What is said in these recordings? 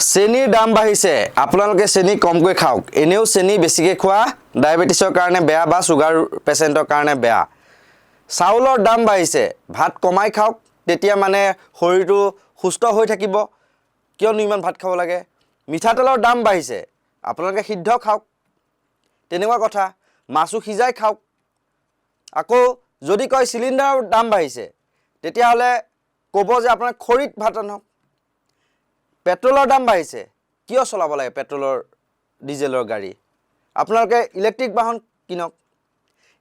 চেনিৰ দাম বাঢ়িছে আপোনালোকে চেনি কমকৈ খাওক এনেও চেনি বেছিকৈ খোৱা ডায়াবেটিছৰ কাৰণে বেয়া বা সুগাৰ পেচেণ্টৰ কাৰণে বেয়া চাউলৰ দাম বাঢ়িছে ভাত কমাই খাওক তেতিয়া মানে শৰীৰটো সুস্থ হৈ থাকিব কিয়নো ইমান ভাত খাব লাগে মিঠাতেলৰ দাম বাঢ়িছে আপোনালোকে সিদ্ধ খাওক তেনেকুৱা কথা মাছু সিজাই খাওক আকৌ যদি কয় সিলিণ্ডাৰৰ দাম বাঢ়িছে তেতিয়াহ'লে ক'ব যে আপোনাৰ খৰিত ভাত ৰান্ধক পেট্ৰলৰ দাম বাঢ়িছে কিয় চলাব লাগে পেট্ৰলৰ ডিজেলৰ গাড়ী আপোনালোকে ইলেক্ট্ৰিক বাহন কিনক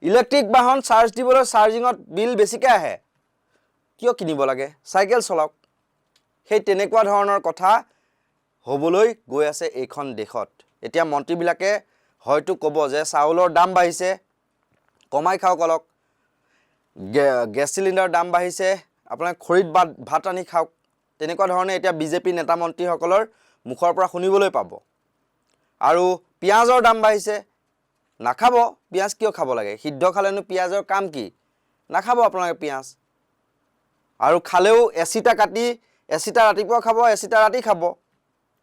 ইলেক্ট্ৰিক বাহন চাৰ্জ দিবলৈ চাৰ্জিঙত বিল বেছিকৈ আহে কিয় কিনিব লাগে চাইকেল চলাওক সেই তেনেকুৱা ধৰণৰ কথা হ'বলৈ গৈ আছে এইখন দেশত এতিয়া মন্ত্ৰীবিলাকে হয়তো ক'ব যে চাউলৰ দাম বাঢ়িছে কমাই খাওক অলপ গেছ চিলিণ্ডাৰৰ দাম বাঢ়িছে আপোনাক খৰিত ভাত ৰান্ধি খাওক তেনেকুৱা ধৰণে এতিয়া বিজেপি নেতা মন্ত্ৰীসকলৰ মুখৰ পৰা শুনিবলৈ পাব আৰু পিঁয়াজৰ দাম বাঢ়িছে নাখাব পিঁয়াজ কিয় খাব লাগে সিদ্ধ খালেনো পিঁয়াজৰ কাম কি নাখাব আপোনালোকে পিঁয়াজ আৰু খালেও এচিটা কাটি এচিটা ৰাতিপুৱা খাব এচিটা ৰাতি খাব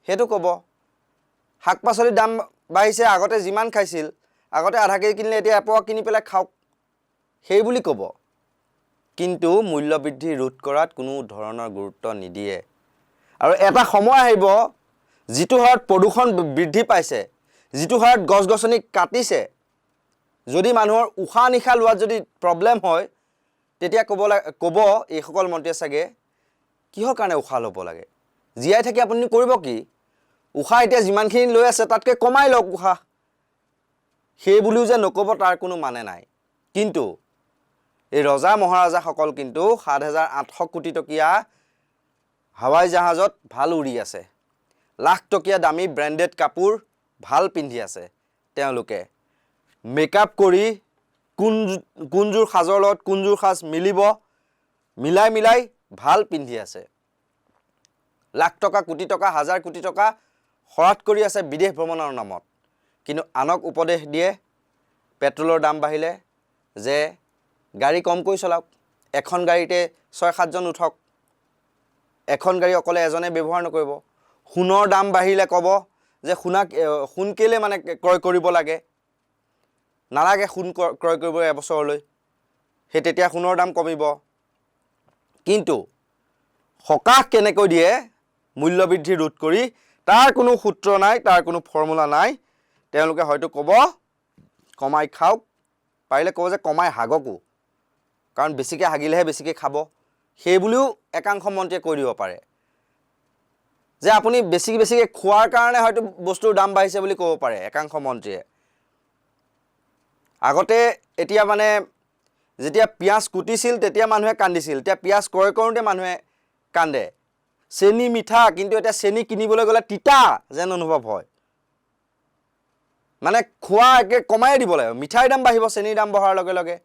সেইটো ক'ব শাক পাচলিৰ দাম বাঢ়িছে আগতে যিমান খাইছিল আগতে আধা কেজি কিনিলে এতিয়া এপোৱা কিনি পেলাই খাওক সেই বুলি ক'ব কিন্তু মূল্য বৃদ্ধি ৰোধ কৰাত কোনো ধৰণৰ গুৰুত্ব নিদিয়ে আৰু এটা সময় আহিব যিটো হাৰত প্ৰদূষণ বৃদ্ধি পাইছে যিটো হাৰত গছ-গছনি কাটিছে যদি মানুহৰ উশাহ নিশাহ লোৱাত যদি প্ৰব্লেম হয় তেতিয়া ক'ব এইসকল মন্ত্ৰীয়ে চাগে কিহৰ কাৰণে উশাহ ল'ব লাগে জীয়াই থাকি আপুনি কৰিব কি উশাহ এতিয়া যিমানখিনি লৈ আছে তাতকৈ কমাই লওক উশাহ সেই বুলিও যে নক'ব তাৰ কোনো মানে নাই কিন্তু এই ৰজা মহাৰাজাসকল কিন্তু ৭,৮০০ কোটি টকীয়া হাৱাই জাহাজত ভাল উৰি আছে লাখ টকীয়া দামী ব্ৰেণ্ডেড কাপোৰ ভাল পিন্ধি আছে তেওঁলোকে মেকআপ কৰি কোনযোৰ সাজৰ লগত কোনযোৰ সাজ মিলিব মিলাই ভাল পিন্ধি আছে লাখ টকা কোটি টকা হাজাৰ কোটি টকা খৰচ কৰি আছে বিদেশ ভ্ৰমণৰ নামত কিন্তু আনক উপদেশ দিয়ে পেট্ৰলৰ দাম বাঢ়িলে যে গাড়ী কমকৈ চলাওক এখন গাড়ীতে ৬-৭জন উঠক এখন গাড়ী অকলে এজনে ব্যৱহাৰ নকৰিব সোণৰ দাম বাঢ়িলে ক'ব যে সোণ কেলে মানে ক্ৰয় কৰিব লাগে নালাগে সোণ ক্ৰয় কৰিব এবছৰলৈ সেই তেতিয়া সোণৰ দাম কমিব কিন্তু সকাহ কেনেকৈ দিয়ে মূল্য বৃদ্ধি ৰোধ কৰি তাৰ কোনো সূত্ৰ নাই তাৰ কোনো ফৰ্মুলা নাই তেওঁলোকে হয়তো ক'ব কমাই খাওক পাৰিলে ক'ব যে কমাই হাগকো কাৰণ বেছিকৈ হাগিলেহে বেছিকৈ খাব সেই বুলিও একাংশ মন্ত্ৰীয়ে কৈ দিব পাৰে যে আপুনি বেছিকৈ খোৱাৰ কাৰণে হয়তো বস্তুৰ দাম বাঢ়িছে বুলি ক'ব পাৰে একাংশ মন্ত্ৰীয়ে আগতে এতিয়া মানে যেতিয়া পিঁয়াজ কুটিছিল তেতিয়া মানুহে কান্দিছিল এতিয়া পিঁয়াজ ক্ৰয় কৰোঁতে মানুহে কান্দে চেনি মিঠা কিন্তু এতিয়া চেনি কিনিবলৈ গ'লে তিতা যেন অনুভৱ হয় মানে খোৱা একে কমাই দিব লাগে মিঠাইৰ দাম বাঢ়িব চেনিৰ দাম বঢ়াৰ লগে লগে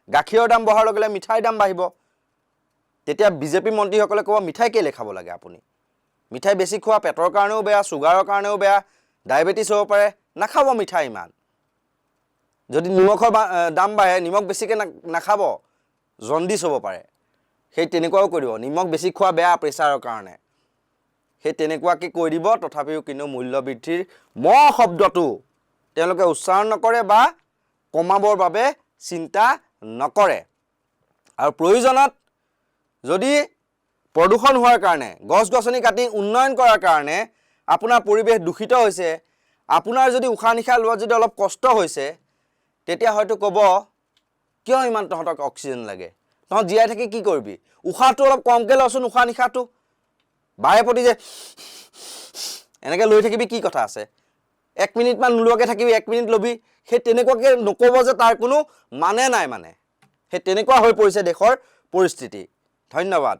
গাখীৰৰ দাম বঢ়াৰ লগে লগে মিঠাইৰ দাম বাঢ়িব তেতিয়া বিজেপি মন্ত্ৰীসকলে ক'ব মিঠাই কেলে খাব লাগে আপুনি মিঠাই বেছি খোৱা পেটৰ কাৰণেও বেয়া চুগাৰৰ কাৰণেও বেয়া ডায়েবেটিছ হ'ব পাৰে নাখাব মিঠাই ইমান যদি নিমখৰ দাম বাঢ়ে নিমখ বেছিকৈ নাখাব জণ্ডিছ হ'ব পাৰে সেই তেনেকুৱাও কৈ দিব নিমখ বেছি খোৱা বেয়া প্ৰেছাৰৰ কাৰণে সেই তেনেকুৱাকৈ কৈ দিব তথাপিও কিন্তু মূল্য বৃদ্ধিৰ শব্দটো তেওঁলোকে উচ্চাৰণ নকৰে বা কমাবৰ বাবে চিন্তা নকৰে আৰু প্ৰয়োজনত যদি প্ৰদূষণ হোৱাৰ কাৰণে গছ-গছনি কাটি উন্নয়ন কৰাৰ কাৰণে আপোনাৰ পৰিৱেশ দূষিত হৈছে আপোনাৰ যদি উশাহ নিশাহ লোৱাত যদি অলপ কষ্ট হৈছে তেতিয়া হয়তো ক'ব কিয় ইমান তহঁতক অক্সিজেন লাগে তহঁত জীয়াই থাকি কি কৰিবি উশাহটো অলপ কমকৈ লচোন উশাহ নিশাহটো বাৰে প্ৰতি যে এনেকৈ লৈ থাকিবি কি কথা আছে 1 মিনিটমান নোলোৱাকৈ থাকিবি 1 মিনিট ল'বি সেই তেনেকুৱাকৈ নক'ব যে তাৰ কোনো মানে নাই মানে সেই তেনেকুৱা হৈ পৰিছে দেশৰ পৰিস্থিতি ধন্যবাদ